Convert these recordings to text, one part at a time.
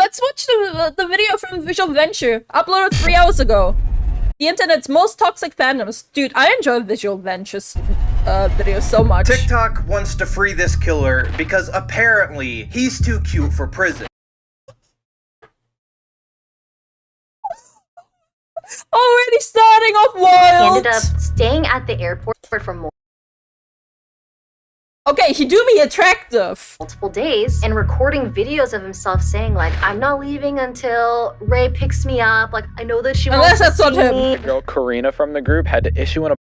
let's watch the video from Visual Venture, uploaded 3 hours ago. The internet's most toxic fandoms. Dude, I enjoy Visual Venture's videos so much. TikTok wants to free this killer because apparently he's too cute for prison. Already starting off wild! Ended up staying at the airport for more. Okay, he do be attractive. Multiple days and recording videos of himself saying like, I'm not leaving until Ray picks me up. Like, I know that she Unless wants that's to not see him. me. The girl Karina from the group had to issue an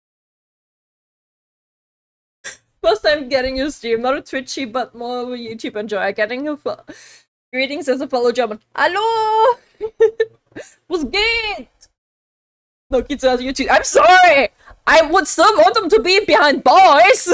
First time getting your stream, not a Twitchy, but more of a YouTube enjoyer. Getting a greetings as a fellow German. Hallo! Was geht? No, Kitsunero YouTube. I'm sorry! I would still want them to be behind bars!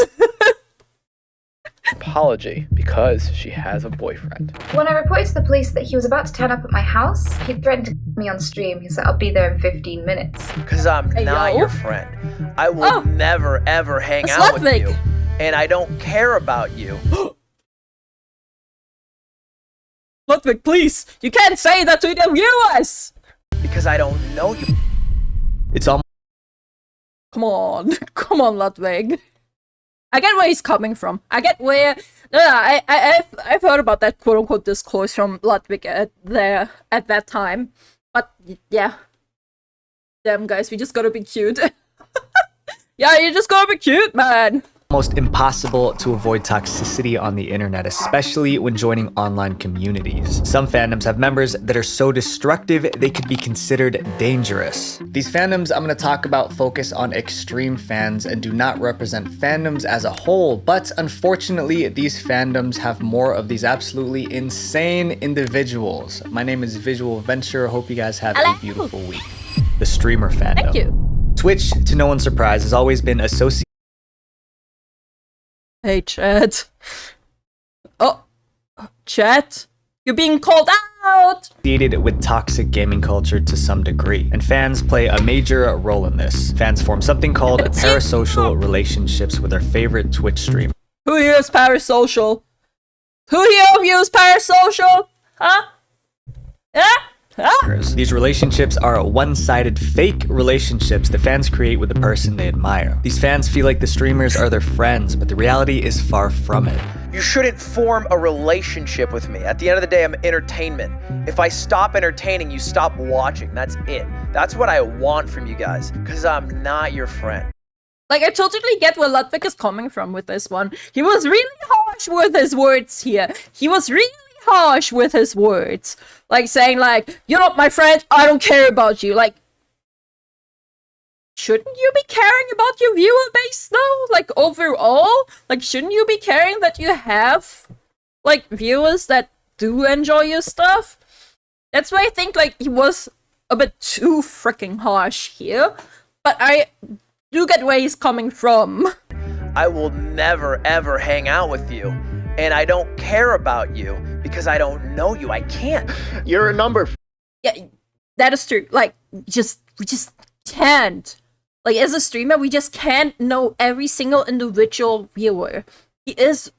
apology because she has a boyfriend. When I reported to the police that he was about to turn up at my house, he threatened to kill me on stream. He said, I'll be there in 15 minutes. Because I'm not your friend. I will never ever hang out with you. And I don't care about you. Ludwig, please! You can't say that to the viewers! Because I don't know you. It's all. Come on. Come on, Ludwig. I get where he's coming from. I get where... I've heard about that quote-unquote discourse from Ludwig at that time. But, yeah. Damn, guys, we just gotta be cute. Yeah, you just gotta be cute, man. Almost impossible to avoid toxicity on the internet, especially when joining online communities. Some fandoms have members that are so destructive they could be considered dangerous. These fandoms I'm going to talk about focus on extreme fans and do not represent fandoms as a whole, but unfortunately these fandoms have more of these absolutely insane individuals. My name is Visual Venture. Hope you guys have a beautiful week. The streamer fandom. Thank you. Twitch, to no one's surprise, has always been associated. Hey, chat. Oh, chat. You're being called out! With toxic gaming culture to some degree, and fans play a major role in this. Fans form something called parasocial relationships with their favorite Twitch streamer. Who here is parasocial? Who here of you is parasocial? Huh? Yeah? Huh? These relationships are one-sided fake relationships that fans create with the person they admire. These fans feel like the streamers are their friends, but the reality is far from it. You shouldn't form a relationship with me. At the end of the day, I'm entertainment. If I stop entertaining, you stop watching. That's it. That's what I want from you guys, because I'm not your friend. Like, I totally get where Ludwig is coming from with this one. He was really harsh with his words here. He was really harsh with his words. Like, saying, like, you're not my friend, I don't care about you. Like, shouldn't you be caring about your viewer base, though? Like, overall? Like, shouldn't you be caring that you have, like, viewers that do enjoy your stuff? That's why I think, like, he was a bit too freaking harsh here. But I do get where he's coming from. I will never ever hang out with you. And I don't care about you because I don't know you. I can't. You're a number. Yeah, that is true. Like, we just can't. Like, as a streamer, we just can't know every single individual viewer. He is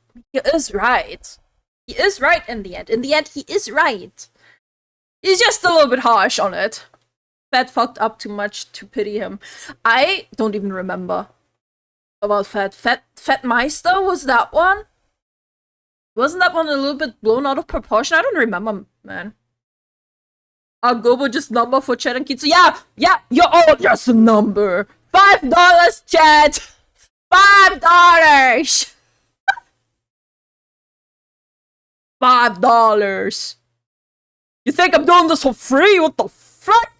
right. He is right in the end. In the end, he is right. He's just a little bit harsh on it. Fat fucked up too much to pity him. I don't even remember about Fat Meister, was that one? Wasn't that one a little bit blown out of proportion? I don't remember, man. Our Gobo just number for chat and Kitsu. Yeah, you're all just a number. $5, chat! $5! $5. You think I'm doing this for free? What the fuck?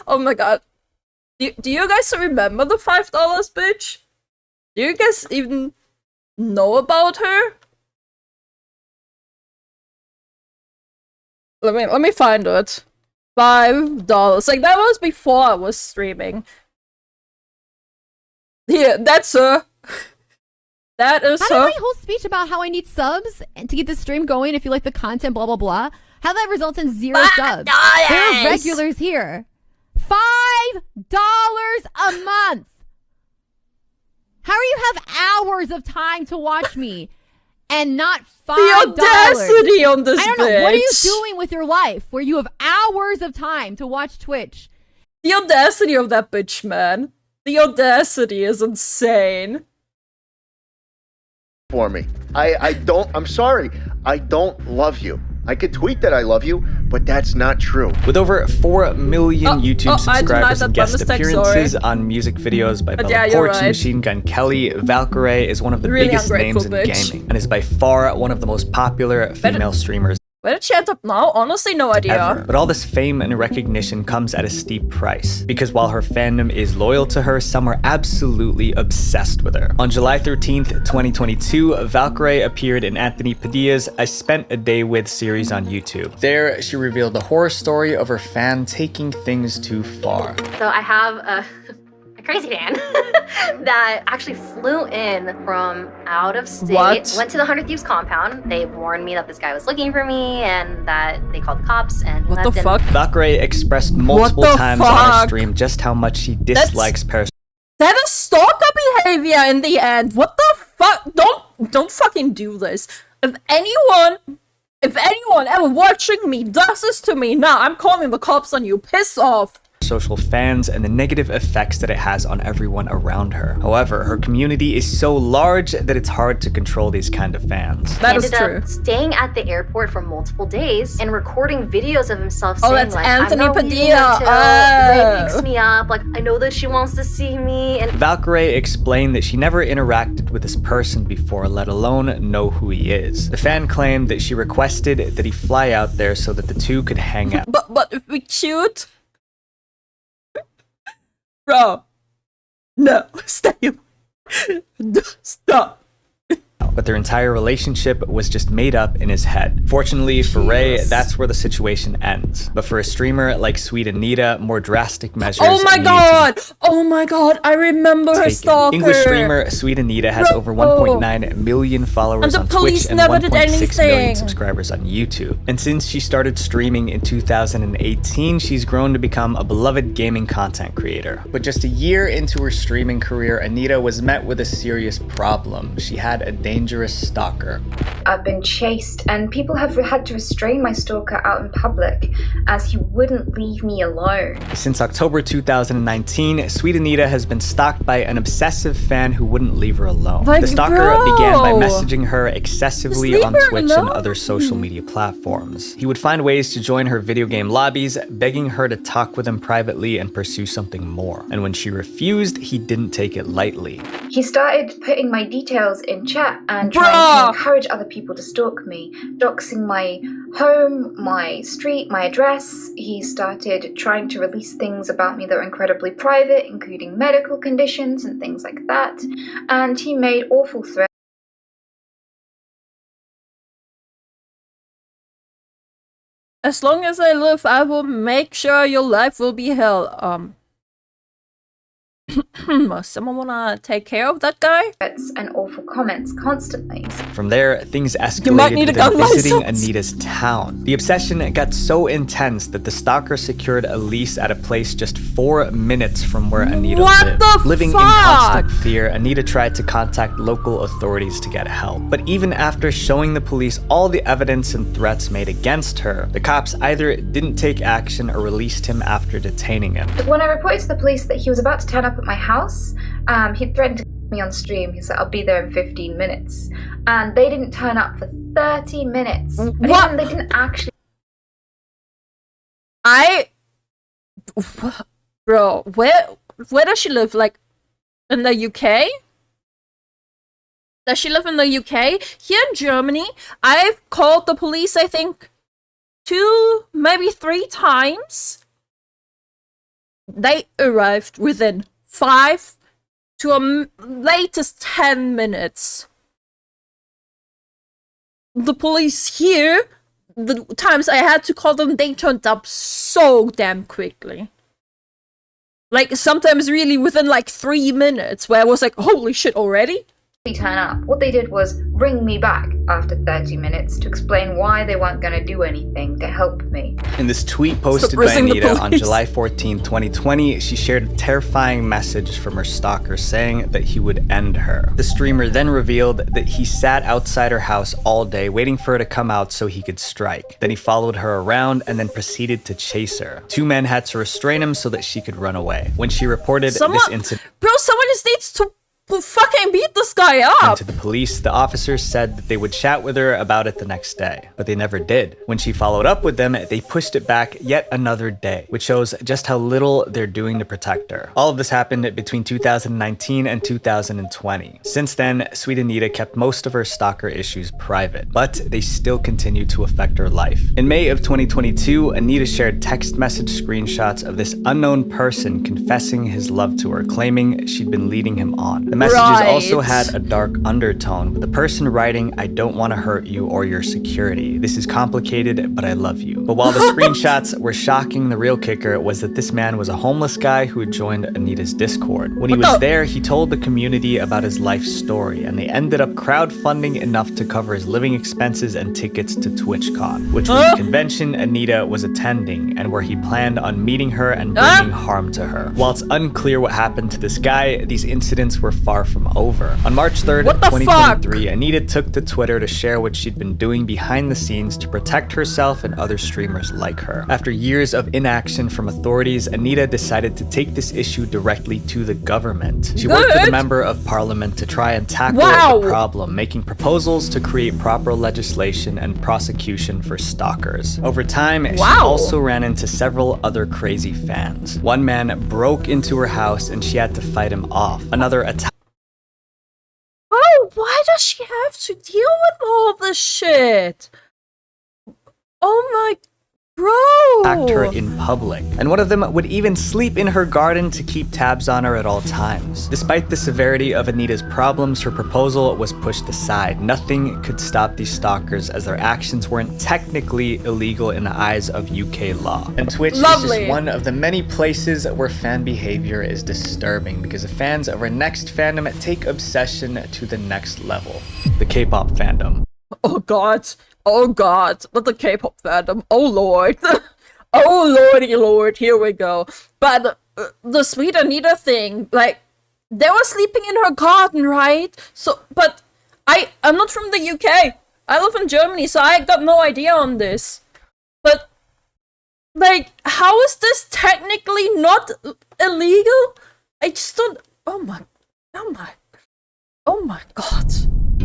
Oh my god. Do you guys remember the $5 bitch? Do you guys even know about her? Let me find it. $5. Like, that was before I was streaming. Here, that's her. That is her. How did my whole speech about how I need subs and to keep the stream going if you like the content, blah blah blah, how that results in 0 subs? There are regulars here. $5 a month. How do you have hours of time to watch me? and not $5. The audacity on this I don't know. What are you bitch. doing with your life where you have hours of time to watch Twitch? The audacity of that bitch, man. The audacity is insane. For me. I'm sorry. I don't love you. I could tweet that I love you, but that's not true. With over 4 million YouTube I denied subscribers and that by guest mistake, appearances sorry. on music videos by Bella yeah, you're Porch and right. Machine Gun Kelly, Valkyrae is one of the Really biggest names in ungrateful bitch. gaming and is by far one of the most popular female streamers Where did she end up now? Honestly, no idea. ever. But all this fame and recognition comes at a steep price, because while her fandom is loyal to her, some are absolutely obsessed with her. On July 13th, 2022, Valkyrae appeared in Anthony Padilla's I Spent a Day With series on YouTube. There, she revealed the horror story of her fan taking things too far. So I have a crazy fan that actually flew in from out of state. What? Went to the 100 Thieves compound. They warned me that this guy was looking for me and that they called the cops and he What left the and- fuck? Valkyrae expressed multiple the times on her fuck? stream just how much she dislikes parasocial. That is stalker behavior in the end. What the fuck? Don't fucking do this. If anyone ever watching me does this to me, nah, I'm calling the cops on you. Piss off. Social fans and the negative effects that it has on everyone around her. However, her community is so large that it's hard to control these kind of fans. That is ended true. up staying at the airport for multiple days and recording videos of himself Oh, saying that's like, Anthony I'm not leaving Padilla. until Ray picks me up. Like, I know that she wants to see me. And Valkyrae explained that she never interacted with this person before, let alone know who he is. The fan claimed that she requested that he fly out there so that the two could hang out. But if we cute, bro, no, stay. Stop. But their entire relationship was just made up in his head. Fortunately for Ray, that's where the situation ends. But for a streamer like Sweet Anita, more drastic measures Oh my need to be god! Oh my god! I remember her taken. stalker. English streamer Sweet Anita has over 1.9 million followers And the on police Twitch and never did 1.6 million anything. subscribers on YouTube. And since she started streaming in 2018, she's grown to become a beloved gaming content creator. But just a year into her streaming career, Anita was met with a serious problem. She had a dangerous stalker. I've been chased, and people have had to restrain my stalker out in public as he wouldn't leave me alone. Since October 2019, Sweet Anita has been stalked by an obsessive fan who wouldn't leave her alone. Like, The stalker bro. began by messaging her excessively Just on leave her Twitch and alone. other social media platforms. He would find ways to join her video game lobbies, begging her to talk with him privately and pursue something more. And when she refused, he didn't take it lightly. He started putting my details in chat and Bruh. trying to encourage other people to stalk me, doxing my home, my street, my address. He started trying to release things about me that were incredibly private, including medical conditions and things like that. And he made awful threats. As long as I live, I will make sure your life will be hell. Someone wanna take care of that guy? And awful comments constantly. From there, things You might escalated need a to them gun visiting license. Anita's town. The obsession got so intense that the stalker secured a lease at a place just 4 minutes from where Anita What lived. the Living in fuck? constant fear, Anita tried to contact local authorities to get help. But even after showing the police all the evidence and threats made against her, the cops either didn't take action or released him after detaining him. When I reported to the police that he was about to turn up at my house, he threatened to me on stream. He said, I'll be there in 15 minutes. And they didn't turn up for 30 minutes. And What? even they didn't actually Bro, where does she live? Like, in the UK? Does she live in the UK? Here in Germany, I've called the police, I think, 2, maybe 3 times. They arrived within 5 to latest 10 minutes. The police here, the times I had to call them, they turned up so damn quickly. Like, sometimes really within like 3 minutes, where I was like, holy shit, already? turn up. What they did was ring me back after 30 minutes to explain why they weren't going to do anything to help me. In this tweet posted by Anita on July 14, 2020, she shared a terrifying message from her stalker saying that he would end her. The streamer then revealed that he sat outside her house all day waiting for her to come out so he could strike. Then he followed her around and then proceeded to chase her. 2 men had to restrain him so that she could run away. When she reported this incident, someone just needs to fucking beat this guy up to the police, the officers said that they would chat with her about it the next day, but they never did. When she followed up with them, they pushed it back yet another day, which shows just how little they're doing to protect her. All of this happened between 2019 and 2020. Since then, Sweet Anita kept most of her stalker issues private, but they still continue to affect her life. In May of 2022, Anita shared text message screenshots of this unknown person confessing his love to her, claiming she'd been leading him on. The messages also had a dark undertone, with the person writing, "I don't want to hurt you or your security. This is complicated, but I love you." But while the screenshots were shocking, the real kicker was that this man was a homeless guy who had joined Anita's Discord. When he was there, he told the community about his life story, and they ended up crowdfunding enough to cover his living expenses and tickets to TwitchCon, which was the convention Anita was attending and where he planned on meeting her and bringing harm to her. While it's unclear what happened to this guy, these incidents were far from over. On March 3rd, 2023, Anita took to Twitter to share what she'd been doing behind the scenes to protect herself and other streamers like her. After years of inaction from authorities, Anita decided to take this issue directly to the government. She worked with a member of parliament to try and tackle the problem, making proposals to create proper legislation and prosecution for stalkers. Over time, she also ran into several other crazy fans. One man broke into her house and she had to fight him off. Another attacked. Why does she have to deal with all this shit? Oh my... attacked her in public, and one of them would even sleep in her garden to keep tabs on her at all times. Despite the severity of Anita's problems, her proposal was pushed aside. Nothing could stop these stalkers as their actions weren't technically illegal in the eyes of UK law. And Twitch is just one of the many places where fan behavior is disturbing because the fans of our next fandom take obsession to the next level. The K-pop fandom. Oh god. Oh god, not the K-pop fandom. Oh lord. Oh lordy lord, here we go. But the Sweet Anita thing, like, they were sleeping in her garden, right? So, but I'm not from the UK. I live in Germany, so I got no idea on this. But, like, how is this technically not illegal? I just don't... Oh my god.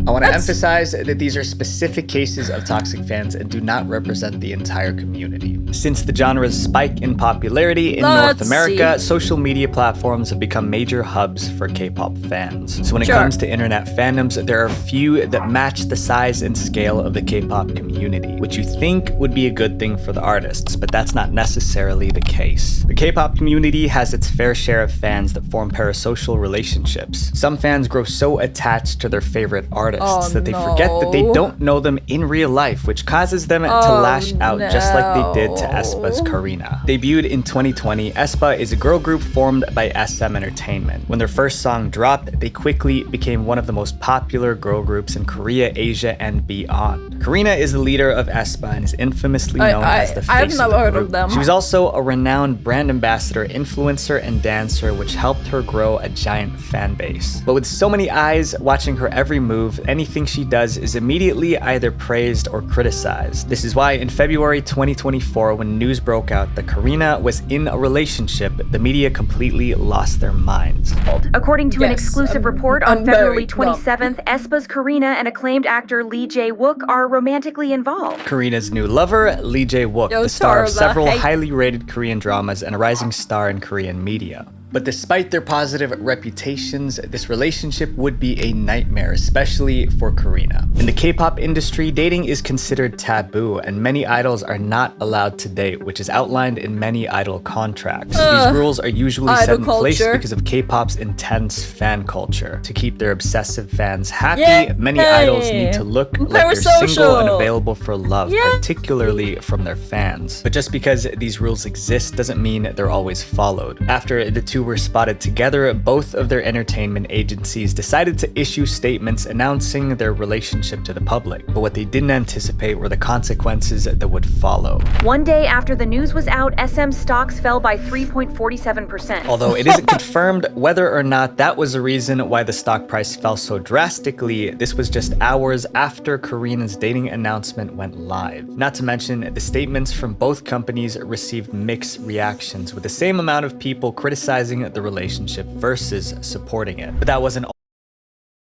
I want to emphasize that these are specific cases of toxic fans and do not represent the entire community. Since the genre's spike in popularity in North America, social media platforms have become major hubs for K-pop fans. So when it comes to internet fandoms, there are few that match the size and scale of the K-pop community, which you think would be a good thing for the artists, but that's not necessarily the case. The K-pop community has its fair share of fans that form parasocial relationships. Some fans grow so attached to their favorite artists that they forget that they don't know them in real life, which causes them to lash out just like they did to aespa's Karina. Debuted in 2020, aespa is a girl group formed by SM Entertainment. When their first song dropped, they quickly became one of the most popular girl groups in Korea, Asia, and beyond. Karina is the leader of aespa and is infamously known as the face of the group. She was also a renowned brand ambassador, influencer, and dancer, which helped her grow a giant fan base. But with so many eyes watching her every move, anything she does is immediately either praised or criticized. This is why in February 2024, when news broke out that Karina was in a relationship, the media completely lost their minds. According to an exclusive report on February 27th, aespa's Karina and acclaimed actor Lee Jae-wook are romantically involved. Karina's new lover, Lee Jae-wook, the star of several highly rated Korean dramas and a rising star in Korean media. But despite their positive reputations, this relationship would be a nightmare, especially for Karina. In the K-pop industry, dating is considered taboo, and many idols are not allowed to date, which is outlined in many idol contracts. These rules are usually set in place because of K-pop's intense fan culture. To keep their obsessive fans happy, many idols need to look like they're single and available for love, particularly from their fans. But just because these rules exist doesn't mean they're always followed. After the two two were spotted together, both of their entertainment agencies decided to issue statements announcing their relationship to the public. But what they didn't anticipate were the consequences that would follow. One day after the news was out, SM stocks fell by 3.47%. Although it isn't confirmed whether or not that was the reason why the stock price fell so drastically, this was just hours after Karina's dating announcement went live. Not to mention, the statements from both companies received mixed reactions, with the same amount of people criticizing the relationship versus supporting it. But that wasn't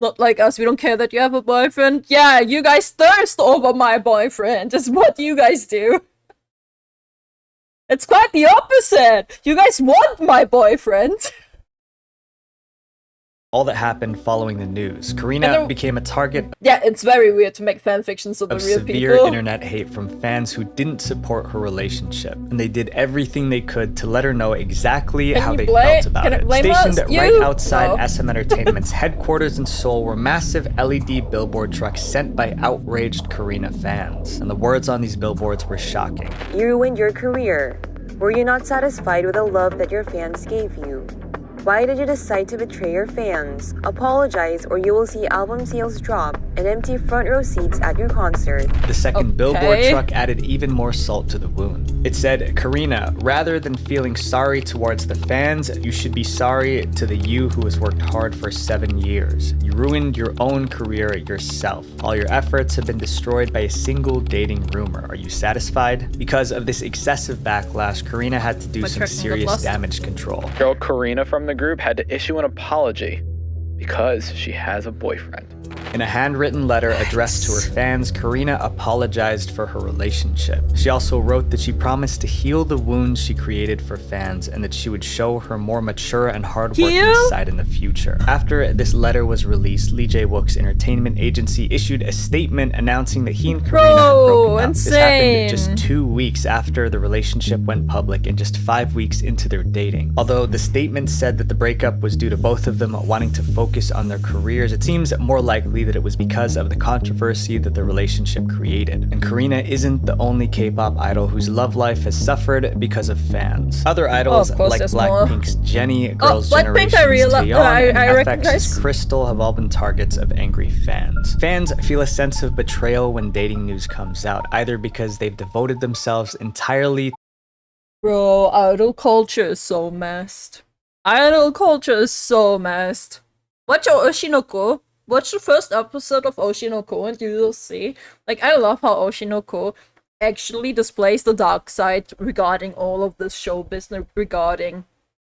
Not like us, we don't care that you have a boyfriend. Yeah, you guys thirst over my boyfriend, is what you guys do. It's quite the opposite. You guys want my boyfriend. all that happened following the news. Karina became a target Yeah, it's very weird to make fanfictions of the real severe people. internet hate from fans who didn't support her relationship, and they did everything they could to let her know exactly how they felt about it. Stationed right outside SM Entertainment's headquarters in Seoul were massive LED billboard trucks sent by outraged Karina fans, and the words on these billboards were shocking. You ruined your career. Were you not satisfied with the love that your fans gave you? Why did you decide to betray your fans? Apologize or you will see album sales drop and empty front row seats at your concert. The second billboard truck added even more salt to the wound. It said, Karina, rather than feeling sorry towards the fans, you should be sorry to the you who has worked hard for 7 years. You ruined your own career yourself. All your efforts have been destroyed by a single dating rumor. Are you satisfied? Because of this excessive backlash, Karina had to do some serious damage control. Girl Karina from the group had to issue an apology because she has a boyfriend. In a handwritten letter addressed to her fans, Karina apologized for her relationship. She also wrote that she promised to heal the wounds she created for fans and that she would show her more mature and hardworking side in the future. After this letter was released, Lee Jae-wook's entertainment agency issued a statement announcing that he and Karina had broken up. This happened just 2 weeks after the relationship went public and just 5 weeks into their dating. Although the statement said that the breakup was due to both of them wanting to focus on their careers, it seems more likely that it was because of the controversy that the relationship created. And Karina isn't the only K-pop idol whose love life has suffered because of fans. Other idols like Blackpink's Jennie, Girls' Generation's Taeyeon, and FX's Crystal have all been targets of angry fans. Fans feel a sense of betrayal when dating news comes out, either because they've devoted themselves entirely. Bro, idol culture is so messed. Idol culture is so messed. Watch your Oshinoko. Watch the first episode of Oshinoko and you will see. Like, I love how Oshinoko actually displays the dark side regarding all of this show business regarding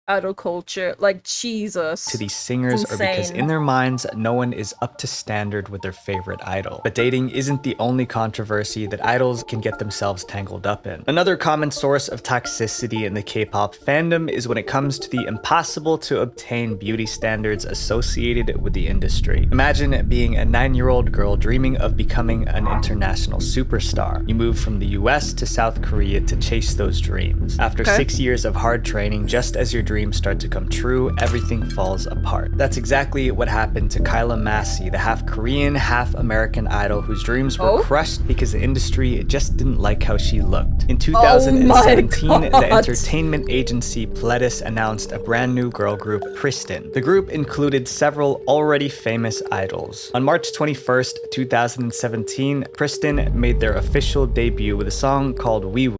idol culture. Like, Jesus. To these singers or because in their minds, no one is up to standard with their favorite idol. But dating isn't the only controversy that idols can get themselves tangled up in. Another common source of toxicity in the K-pop fandom is when it comes to the impossible to obtain beauty standards associated with the industry. Imagine being a 9-year-old girl dreaming of becoming an international superstar. You move from the US to South Korea to chase those dreams. After 6 years of hard training, just as your dreams start to come true, everything falls apart. That's exactly what happened to Kyla Massey, the half Korean, half American idol whose dreams were crushed because the industry just didn't like how she looked. In 2017, the entertainment agency Pledis announced a brand new girl group, Kristen. The group included several already famous idols. On March 21st, 2017, Kristen made their official debut with a song called We Will.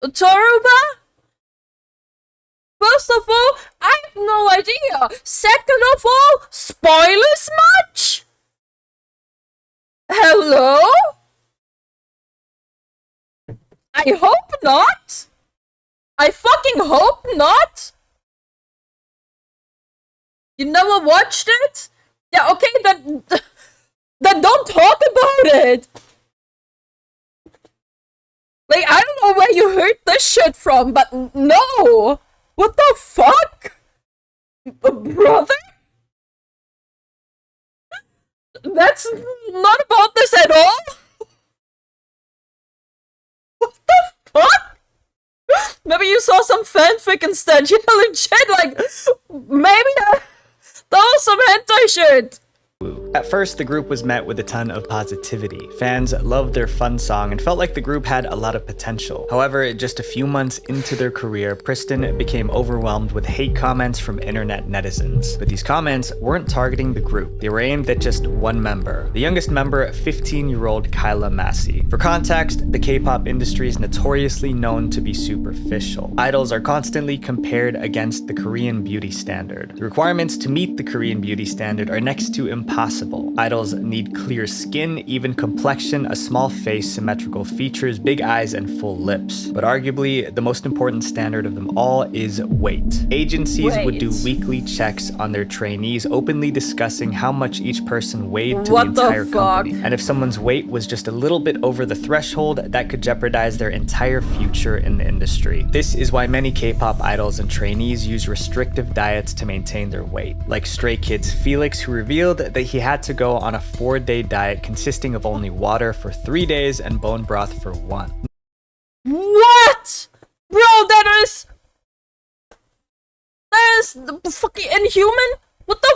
Toruba? First of all, I have no idea. Second of all, spoilers much? Hello? I hope not. I fucking hope not. You never watched it? Yeah, okay, then don't talk about it. Like, I don't know where you heard this shit from, but no! What the fuck? Brother? That's not about this at all? What the fuck? Maybe you saw some fanfic instead, you know, legit, like, maybe that was some hentai shit. At first, the group was met with a ton of positivity. Fans loved their fun song and felt like the group had a lot of potential. However, just a few months into their career, Pristin became overwhelmed with hate comments from internet netizens. But these comments weren't targeting the group. They were aimed at just one member. The youngest member, 15-year-old Kyla Massey. For context, the K-pop industry is notoriously known to be superficial. Idols are constantly compared against the Korean beauty standard. The requirements to meet the Korean beauty standard are next to impossible. Idols need clear skin, even complexion, a small face, symmetrical features, big eyes, and full lips. But arguably, the most important standard of them all is weight. Agencies would do weekly checks on their trainees, openly discussing how much each person weighed to the entire company. And if someone's weight was just a little bit over the threshold, that could jeopardize their entire future in the industry. This is why many K-pop idols and trainees use restrictive diets to maintain their weight. Like Stray Kids Felix, who revealed that he had to go on a 4-day diet consisting of only water for 3 days and bone broth for 1. What? Bro, that is fucking inhuman? What the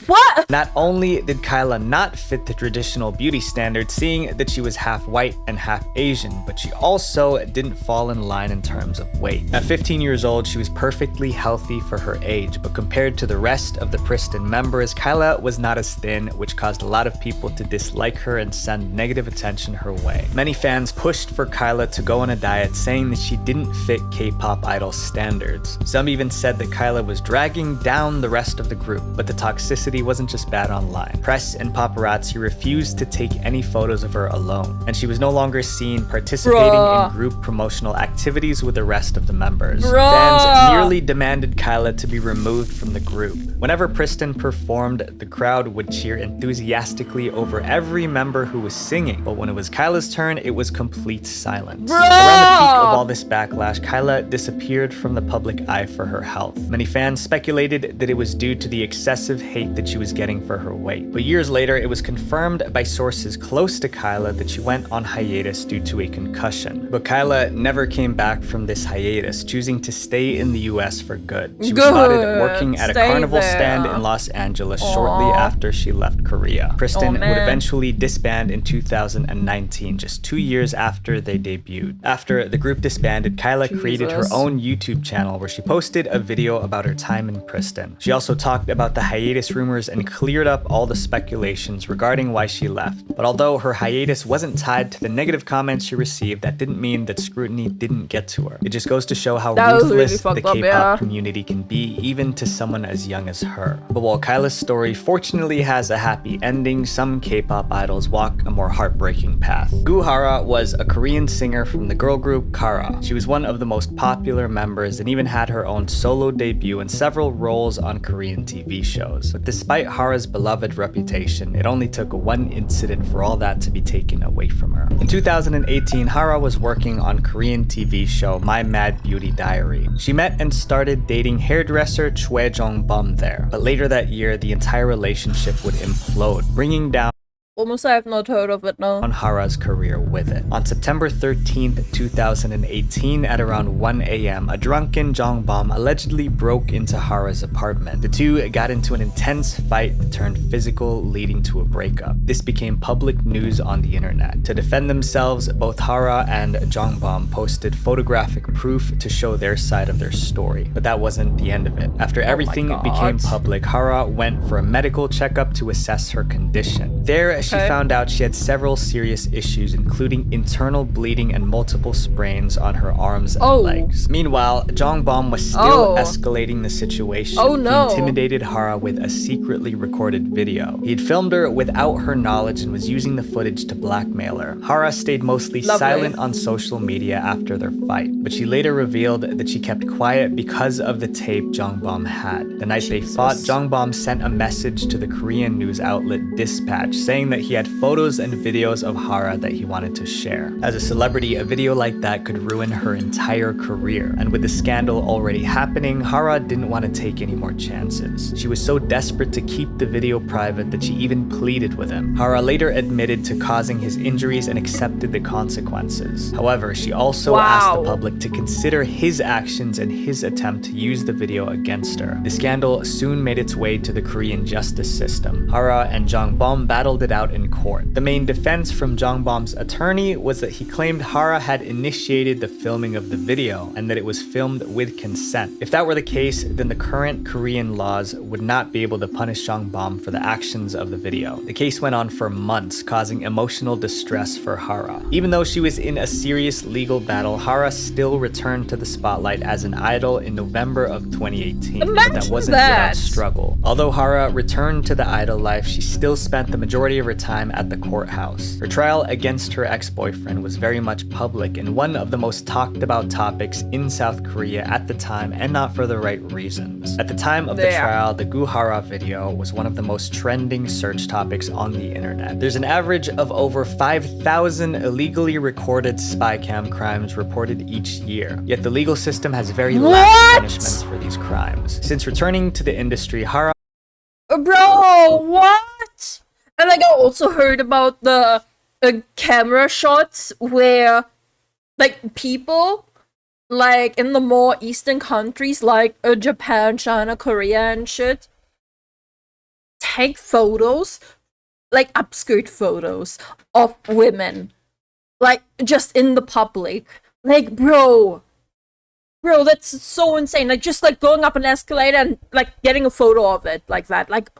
what? Not only did Kyla not fit the traditional beauty standard, seeing that she was half white and half Asian, but she also didn't fall in line in terms of weight. At 15 years old, she was perfectly healthy for her age, but compared to the rest of the Pristin members, Kyla was not as thin, which caused a lot of people to dislike her and send negative attention her way. Many fans pushed for Kyla to go on a diet, saying that she didn't fit K-pop idol standards. Some even said that Kyla was dragging down the rest of the group. But the toxicity wasn't just bad online. Press and paparazzi refused to take any photos of her alone, and she was no longer seen participating in group promotional activities with the rest of the members. Fans nearly demanded Kyla to be removed from the group. Whenever Pristin performed, the crowd would cheer enthusiastically over every member who was singing, but when it was Kyla's turn, it was complete silence. Around the peak of all this backlash, Kyla disappeared from the public eye for her health. Many fans speculated that it was due to the excessive hate that she was getting for her weight. But years later, it was confirmed by sources close to Kyla that she went on hiatus due to a concussion. But Kyla never came back from this hiatus, choosing to stay in the US for good. She was spotted working at a carnival stand in Los Angeles shortly after she left Korea. Pristin would eventually disband in 2019, just 2 years after they debuted. After the group disbanded, Kyla created her own YouTube channel where she posted a video about her time in Pristin. She also talked about the hiatus rumors and cleared up all the speculations regarding why she left. But although her hiatus wasn't tied to the negative comments she received, that didn't mean that scrutiny didn't get to her. It just goes to show how ruthless the K-pop community can be, even to someone as young as her. But while Kyla's story fortunately has a happy ending, some K-pop idols walk a more heartbreaking path. Gu Hara was a Korean singer from the girl group Kara. She was one of the most popular members and even had her own solo debut and several roles on Korean TV shows. But despite Hara's beloved reputation, it only took one incident for all that to be taken away from her. In 2018, Hara was working on Korean TV show My Mad Beauty Diary. She met and started dating hairdresser Choi Jong-bum there. But later that year, the entire relationship would implode, bringing down Almost I have not heard of it now. On Hara's career with it. On September 13th, 2018, at around 1 a.m., a drunken Jong-bum allegedly broke into Hara's apartment. The two got into an intense fight that turned physical, leading to a breakup. This became public news on the internet. To defend themselves, both Hara and Jong-bum posted photographic proof to show their side of their story. But that wasn't the end of it. After everything became public, Hara went for a medical checkup to assess her condition. There, she found out she had several serious issues, including internal bleeding and multiple sprains on her arms and legs. Meanwhile, Jong-bum was still escalating the situation. He intimidated Hara with a secretly recorded video. He'd filmed her without her knowledge and was using the footage to blackmail her. Hara stayed mostly silent on social media after their fight, but she later revealed that she kept quiet because of the tape Jong-bum had. The night they fought, Jong-bum sent a message to the Korean news outlet Dispatch saying that he had photos and videos of Hara that he wanted to share. As a celebrity, a video like that could ruin her entire career, and with the scandal already happening, Hara didn't want to take any more chances. She was so desperate to keep the video private that she even pleaded with him. Hara later admitted to causing his injuries and accepted the consequences. However, she also asked the public to consider his actions and his attempt to use the video against her. The scandal soon made its way to the Korean justice system. Hara and Jongbom battled it out in court. The main defense from Jongbom's attorney was that he claimed Hara had initiated the filming of the video and that it was filmed with consent. If that were the case, then the current Korean laws would not be able to punish Jongbom for the actions of the video. The case went on for months, causing emotional distress for Hara. Even though she was in a serious legal battle, Hara still returned to the spotlight as an idol in November of 2018. But that wasn't without struggle. Although Hara returned to the idol life, she still spent the majority of her time at the courthouse. Her trial against her ex-boyfriend was very much public and one of the most talked about topics in South Korea at the time, and not for the right reasons. At the time of the trial, the Guhara video was one of the most trending search topics on the internet. There's an average of over 5,000 illegally recorded spy cam crimes reported each year. Yet the legal system has very lax punishments for these crimes. Since returning to the industry, Hara... Bro, what? And like, I also heard about the camera shots where like people like in the more eastern countries like Japan, China, Korea and shit take photos, like upskirt photos of women, like just in the public. Like, bro, that's so insane. Like, just like going up an escalator and like getting a photo of it like that. Like,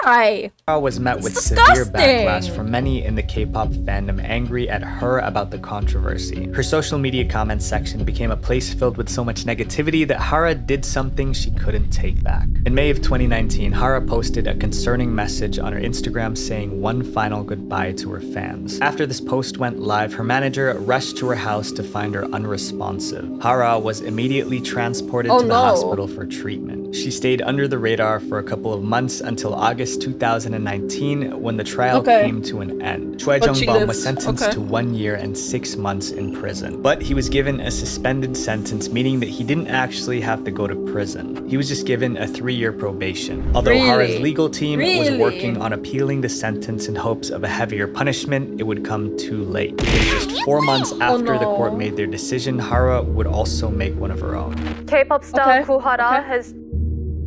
why? Hara was met with severe backlash from many in the K-pop fandom, angry at her about the controversy. Her social media comments section became a place filled with so much negativity that Hara did something she couldn't take back. In May of 2019, Hara posted a concerning message on her Instagram saying one final goodbye to her fans. After this post went live, her manager rushed to her house to find her unresponsive. Hara was immediately transported to the hospital for treatment. She stayed under the radar for a couple of months until August 2019, when the trial came to an end. Choi Jong-bom was sentenced to 1 year and 6 months in prison. But he was given a suspended sentence, meaning that he didn't actually have to go to prison. He was just given a 3-year probation. Although Hara's legal team was working on appealing the sentence in hopes of a heavier punishment, it would come too late. Just 4 months after the court made their decision, Hara would also make one of her own. K-pop star Guhara has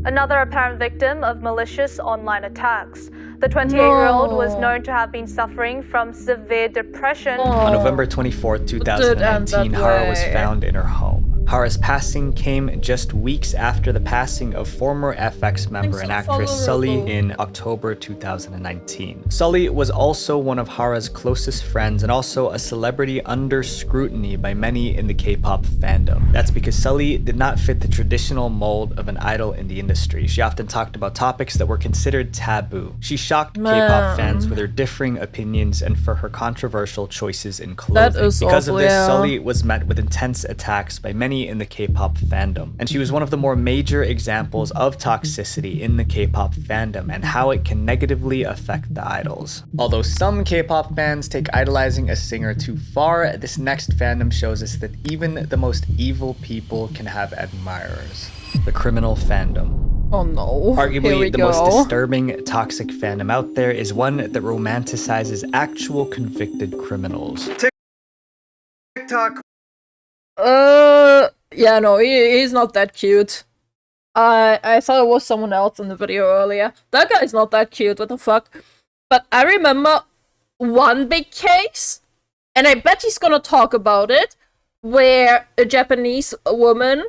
another apparent victim of malicious online attacks. The 28-year-old was known to have been suffering from severe depression. On November 24, 2019, Hara was found in her home. Hara's passing came just weeks after the passing of former FX member and actress Sully in October 2019. Sully was also one of Hara's closest friends and also a celebrity under scrutiny by many in the K-pop fandom. That's because Sully did not fit the traditional mold of an idol in the industry. She often talked about topics that were considered taboo. She shocked K-pop fans with her differing opinions and for her controversial choices in clothing. Because of this, Sully was met with intense attacks by many in the K-pop fandom, and she was one of the more major examples of toxicity in the K-pop fandom and how it can negatively affect the idols. Although some K-pop fans take idolizing a singer too far, this next fandom shows us that even the most evil people can have admirers. The criminal fandom. Oh no. Arguably, the most disturbing toxic fandom out there is one that romanticizes actual convicted criminals. TikTok. Yeah, no, he's not that cute. I thought it was someone else in the video earlier. That guy's not that cute, what the fuck? But I remember one big case, and I bet he's gonna talk about it, where a Japanese woman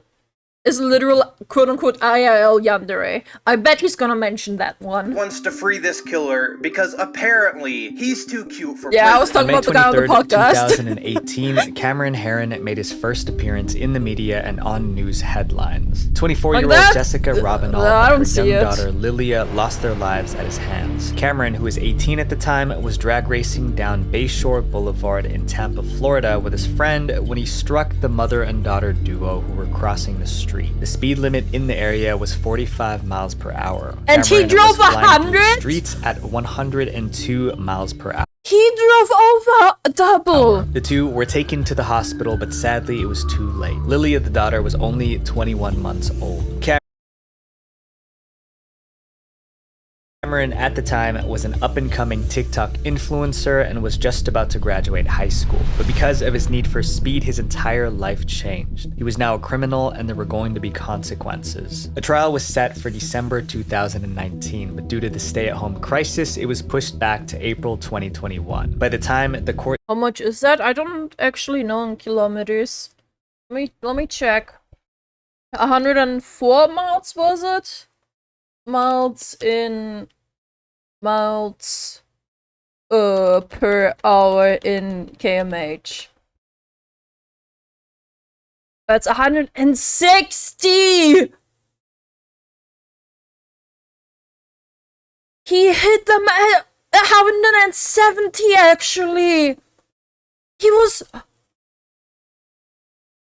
is literal quote-unquote IRL yandere. I bet he's gonna mention that one. Wants to free this killer because apparently he's too cute for prison. I was talking about the guy on the podcast. 2018, Cameron Herron made his first appearance in the media and on news headlines. 24-year-old Jessica Robinall and her young daughter Lilia lost their lives at his hands. Cameron, who was 18 at the time, was drag racing down Bayshore Boulevard in Tampa, Florida with his friend when he struck the mother and daughter duo who were crossing the street. street. The speed limit in the area was 45 miles per hour. And he Cameron drove was flying through 100? streets at 102 miles per hour. He drove over double. The two were taken to the hospital, but sadly it was too late. Lilia, the daughter, was only 21 months old. Cameron, at the time, was an up-and-coming TikTok influencer and was just about to graduate high school. But because of his need for speed, his entire life changed. He was now a criminal, and there were going to be consequences. A trial was set for December 2019, but due to the stay-at-home crisis, it was pushed back to April 2021. By the time the court— How much is that? I don't actually know in kilometers. Let me check. 104 miles, was it? Miles per hour in kmh. That's 160. He hit them at 170 actually. He was,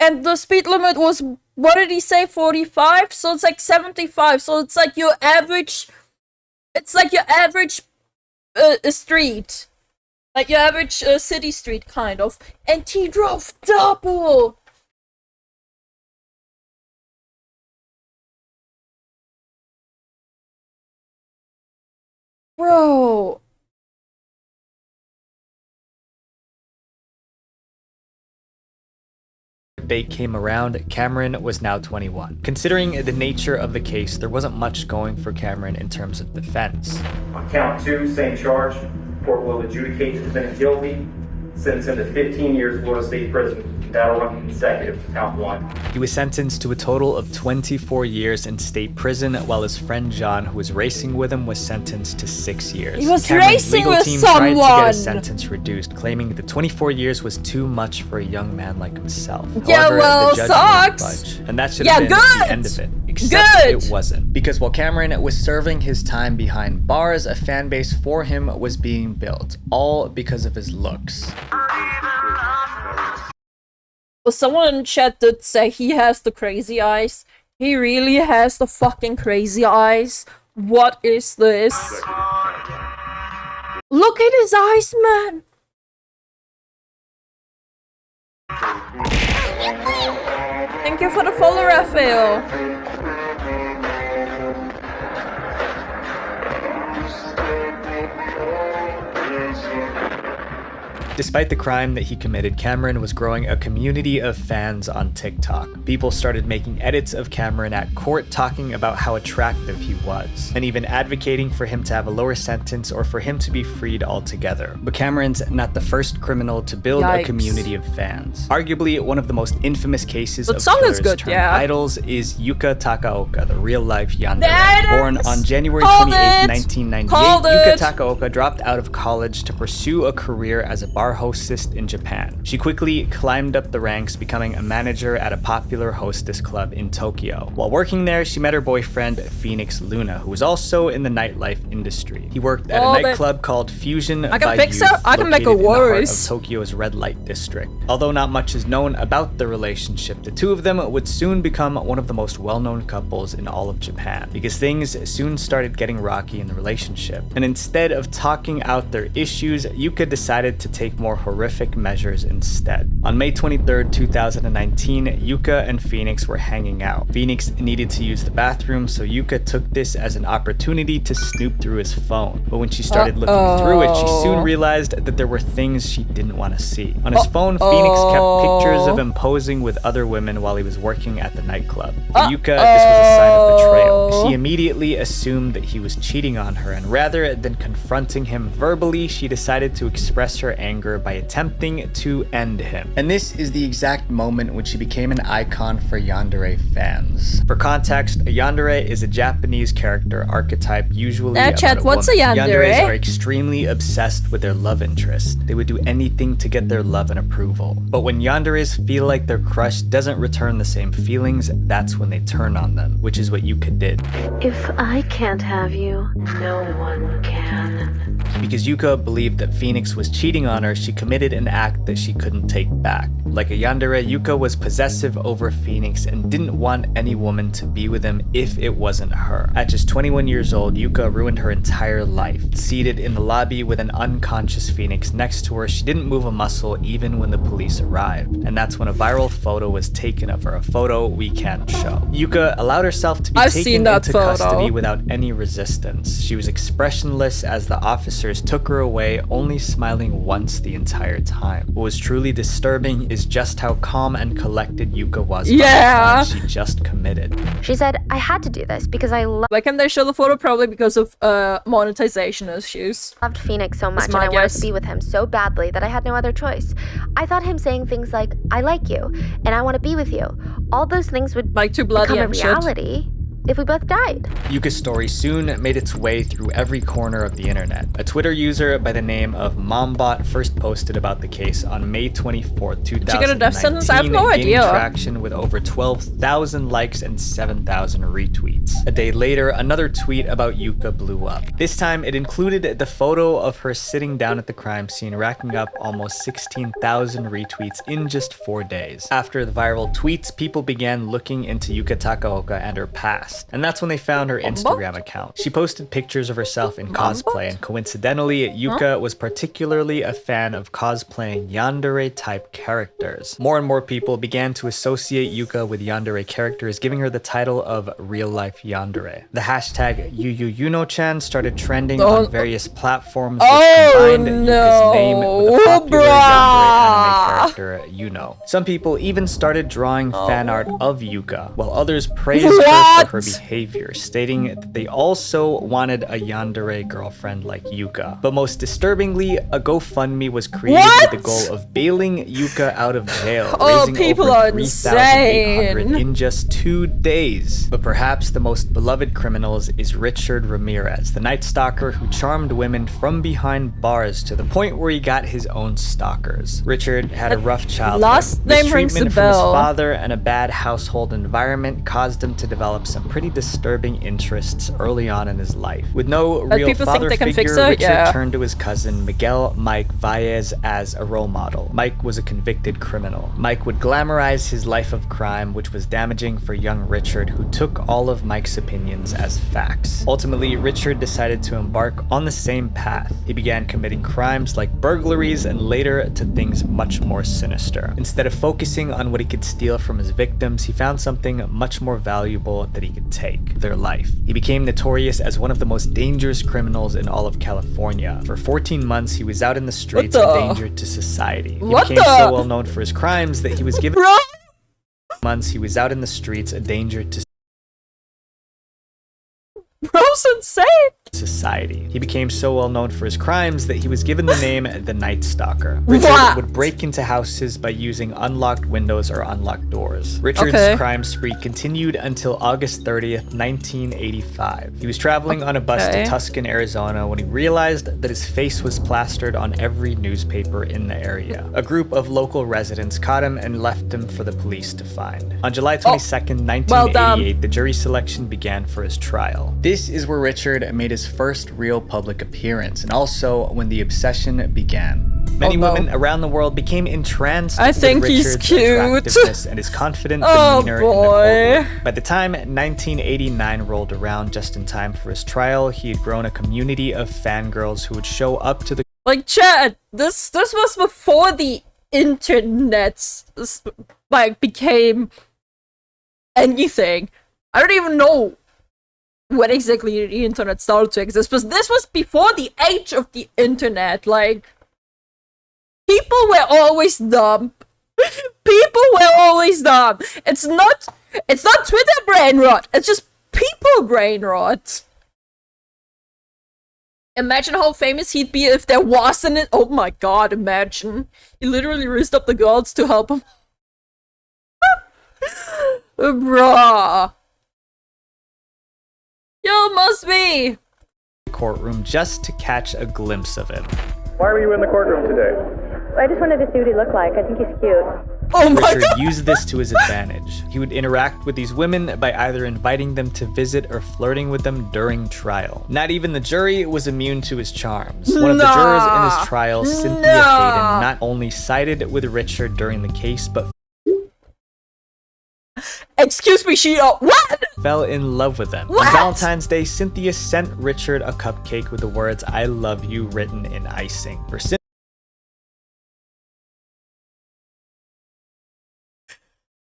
and the speed limit was, what did he say, 45? So it's like 75. So it's like your average, street. Like your average city street, kind of. And he drove double! Bro. date came around, Cameron was now 21. Considering the nature of the case, there wasn't much going for Cameron in terms of defense. On count 2, same charge. Court will adjudicate the defendant guilty, sentence him to 15 years Florida State Prison. That'll run consecutive to count 1. He was sentenced to a total of 24 years in state prison, while his friend John, who was racing with him, was sentenced to 6 years. He was Cameron's racing legal with team someone! tried to get his sentence reduced, claiming that 24 years was too much for a young man like himself. Yeah, However, well, the judge wouldn't budge, and that should have been the end of it. Except it wasn't. Because while Cameron was serving his time behind bars, a fan base for him was being built, all because of his looks. Well, someone in chat did say he has the crazy eyes. He really has the fucking crazy eyes. What is this? Look at his eyes, man! Thank you for the follow, Raphael. Despite the crime that he committed, Cameron was growing a community of fans on TikTok. People started making edits of Cameron at court, talking about how attractive he was, and even advocating for him to have a lower sentence or for him to be freed altogether. But Cameron's not the first criminal to build a community of fans. Arguably, one of the most infamous cases of killers turned idols is Yuka Takaoka, the real-life yandere. Born on January 28, 1998, Yuka Takaoka dropped out of college to pursue a career as a bar hostess in Japan. She quickly climbed up the ranks, becoming a manager at a popular hostess club in Tokyo. While working there, she met her boyfriend, Phoenix Luna, who was also in the nightlife industry. He worked at a nightclub called Fusion I can fix her. I can make her worse. Of Tokyo's red light district. Although not much is known about the relationship, the two of them would soon become one of the most well-known couples in all of Japan, because things soon started getting rocky in the relationship. And instead of talking out their issues, Yuka decided to take more horrific measures instead. On May 23rd, 2019, Yuka and Phoenix were hanging out. Phoenix needed to use the bathroom, so Yuka took this as an opportunity to snoop through his phone. But when she started looking through it, she soon realized that there were things she didn't want to see. On his phone, Phoenix kept pictures of him posing with other women while he was working at the nightclub. For Yuka, this was a sign of betrayal. She immediately assumed that he was cheating on her, and rather than confronting him verbally, she decided to express her anger by attempting to end him. And this is the exact moment when she became an icon for yandere fans. For context, a yandere is a Japanese character archetype, usually about a what's a woman. yandere? Yanderes are extremely obsessed with their love interest. They would do anything to get their love and approval. But when yanderes feel like their crush doesn't return the same feelings, that's when they turn on them, which is what Yuka did. If I can't have you, no one can. Because Yuka believed that Phoenix was cheating on her, encounter, she committed an act that she couldn't take back. Like a yandere, Yuka was possessive over Phoenix and didn't want any woman to be with him if it wasn't her. At just 21 years old, Yuka ruined her entire life. Seated in the lobby with an unconscious Phoenix next to her, she didn't move a muscle even when the police arrived. And that's when a viral photo was taken of her, a photo we can't show. Yuka allowed herself to be taken into custody without any resistance. She was expressionless as the officers took her away, only smiling once the entire time. What was truly disturbing is just how calm and collected Yuka was by the crime she just committed. She said, I had to do this because I Why can't they show the photo? Probably because of monetization issues. Loved Phoenix so much and I wanted to be with him so badly that I had no other choice. I thought him saying things like, I like you and I want to be with you. All those things would become a reality if we both died. Yuka's story soon made its way through every corner of the internet. A Twitter user by the name of Mombot first posted about the case on May 24th, 2019, Did she get a death sentence? I have no idea. Traction with over 12,000 likes and 7,000 retweets. A day later, another tweet about Yuka blew up. This time, it included the photo of her sitting down at the crime scene, racking up almost 16,000 retweets in just 4 days. After the viral tweets, people began looking into Yuka Takaoka and her past. And that's when they found her Instagram account. She posted pictures of herself in cosplay, and coincidentally, Yuka was particularly a fan of cosplaying yandere-type characters. More and more people began to associate Yuka with yandere characters, giving her the title of real-life yandere. The hashtag YuYuYuno-chan started trending on various platforms, which combined Yuka's name with the popular yandere anime character Yuno. Some people even started drawing fan art of Yuka, while others praised her for her behavior, stating that they also wanted a yandere girlfriend like Yuka. But most disturbingly, a GoFundMe was created with the goal of bailing Yuka out of jail, raising over $3,800 in just 2 days. But perhaps the most beloved criminals is Richard Ramirez, the night stalker who charmed women from behind bars to the point where he got his own stalkers. Richard had a rough childhood. Last name rings a Mistreatment from his bell. father and a bad household environment caused him to develop some pretty disturbing interests early on in his life. With no real father figure, Richard turned to his cousin Miguel Mike Valles as a role model. Mike was a convicted criminal. Mike would glamorize his life of crime, which was damaging for young Richard, who took all of Mike's opinions as facts. Ultimately, Richard decided to embark on the same path. He began committing crimes like burglaries and later to things much more sinister. Instead of focusing on what he could steal from his victims, he found something much more valuable that he could take: their life. He became notorious as one of the most dangerous criminals in all of California. For 14 months, he was out in the streets a danger to society. He became so well known for his crimes that he was given months he was out in the streets a danger to Bro's insane! society. He became so well known for his crimes that he was given the name the Night Stalker. Richard would break into houses by using unlocked windows or unlocked doors. Richard's crime spree continued until August 30th, 1985. He was traveling on a bus to Tucson, Arizona when he realized that his face was plastered on every newspaper in the area. A group of local residents caught him and left him for the police to find. On July 22nd, 1988, the jury selection began for his trial. This is where Richard made his first real public appearance, and also when the obsession began. Many women around the world became entranced with Richard's attractiveness and his confident demeanor in the courtroom. By the time 1989 rolled around, just in time for his trial, he had grown a community of fangirls who would show up to the Chad, this was before the internet became anything. I don't even know when exactly the internet started to exist, but this was before the age of the internet. People were always dumb. People were always dumb. It's not Twitter brain rot. It's just people brain rot. Imagine how famous he'd be if there wasn't it. Oh my god, imagine. He literally raised up the gods to help him. Bruh. You must be! Courtroom just to catch a glimpse of him. Why were you in the courtroom today? I just wanted to see what he looked like. I think he's cute. Richard used this to his advantage. He would interact with these women by either inviting them to visit or flirting with them during trial. Not even the jury was immune to his charms. One of the jurors in his trial, Cynthia Hayden, not only sided with Richard during the case, but excuse me, she what? Fell in love with him. What? On Valentine's Day, Cynthia sent Richard a cupcake with the words "I love you" written in icing. For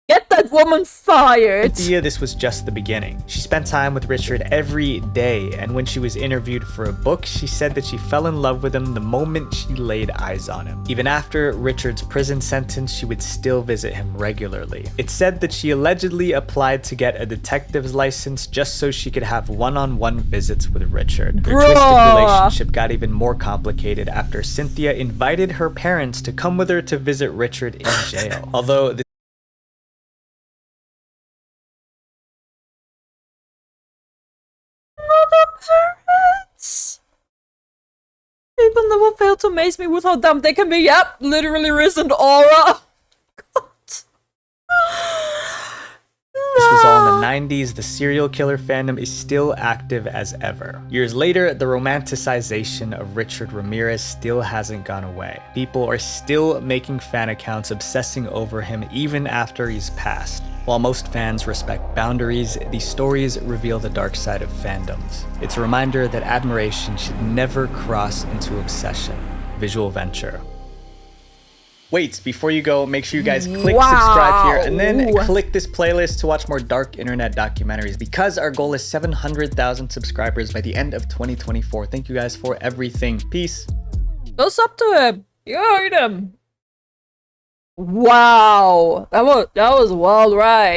Get that woman fired! Cynthia, this was just the beginning. She spent time with Richard every day, and when she was interviewed for a book, she said that she fell in love with him the moment she laid eyes on him. Even after Richard's prison sentence, she would still visit him regularly. It's said that she allegedly applied to get a detective's license just so she could have one-on-one visits with Richard. Their twisted relationship got even more complicated after Cynthia invited her parents to come with her to visit Richard in jail. Although parents. People never fail to amaze me with how dumb they can be. Yep, literally risen aura. God. This was all in the 90s. The serial killer fandom is still active as ever. Years later, the romanticization of Richard Ramirez still hasn't gone away. People are still making fan accounts obsessing over him even after he's passed. While most fans respect boundaries, these stories reveal the dark side of fandoms. It's a reminder that admiration should never cross into obsession. Visual Venture. Wait, before you go, make sure you guys click subscribe here and then click this playlist to watch more dark internet documentaries because our goal is 700,000 subscribers by the end of 2024. Thank you guys for everything. Peace. Go sub to him. You heard him. Wow. That was well right.